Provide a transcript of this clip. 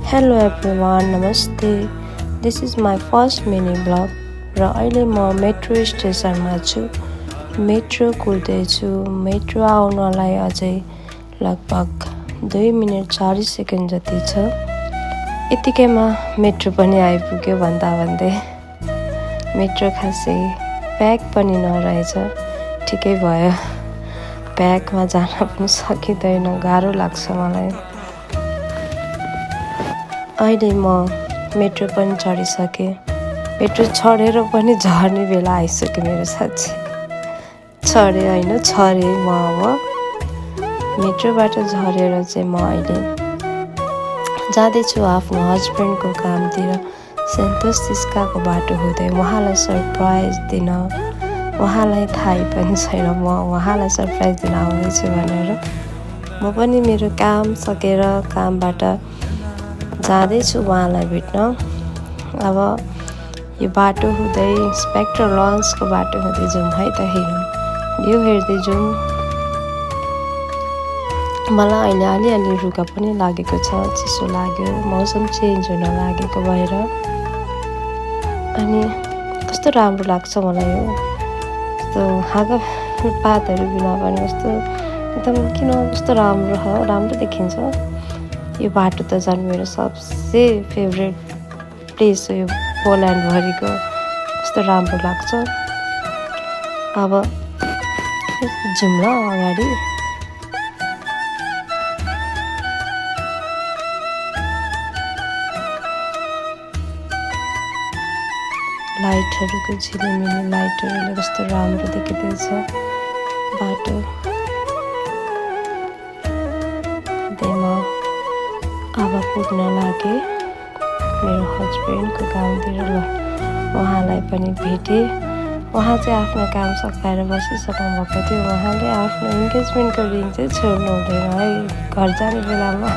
Hello everyone, Namaste. This is my first mini vlog र अहिले म मेट्रो स्टेसनमा छु। मेट्रो कुर्दैछु। मेट्रो आउनलाई अझै लगभग 2 मिनेट 40 सेकेन्ड जति छ। यतिकैमा मेट्रो पनि आइपुग्यो भन्दै मेट्रो खासै प्याक पनि नरहेछ। ठिकै भयो, प्याकमा जान पनि सकिँदैन, गाह्रो लाग्छ मलाई। अहिले म मेट्रो पनि चढिसकेँ। मेट्रो चढेर पनि झर्ने बेला आइसक्यो मेरो साँच्ची। चढेँ होइन, झरेँ म अब। मेट्रोबाट झरेर चाहिँ म अहिले जाँदैछु आफ्नो हस्बेन्डको कामतिर। सेन्टोस सिस्काको बाटो हुँदै उहाँलाई सरप्राइज दिन। उहाँलाई थाहै पनि छैन म उहाँलाई सरप्राइज दिन आउँदैछु भनेर। म पनि मेरो काम सकेर कामबाट जाँदैछु उहाँलाई भेट्न। अब यो बाटो हुँदै स्पेक्ट्रल लन्चको बाटो हुँदै जाउँ है त। हेरौँ, यो हेर्दै जाउँ। मलाई अहिले अलिअलि रुगा पनि लागेको छ, चिसो लाग्यो, मौसम चेन्ज हुन लागेको भएर। अनि कस्तो राम्रो लाग्छ मलाई यो, कस्तो हाँगा पातहरू बिना पनि कस्तो एकदम किन कस्तो राम्रो देखिन्छ। यो बाटो त झन् मेरो सबसे फेभरेट प्लेस हो यो पोल्यान्डभरिको। कस्तो राम्रो लाग्छ। अब जाउँ ल अगाडि। लाइटहरूको झिलिमिली लाइटहरूले कस्तो राम्रो देखिँदैछ बाटो। अब पुग्न लागे मेरो हस्बेन्डको गाउँतिर। ल उहाँलाई पनि भेटेँ। उहाँ चाहिँ आफ्नो काम सकाएर बसिसक्नु भएको थियो। उहाँले आफ्नो इन्गेजमेन्टको रिङ चाहिँ छोड्नु हुँदैन है घर जाने बेलामा।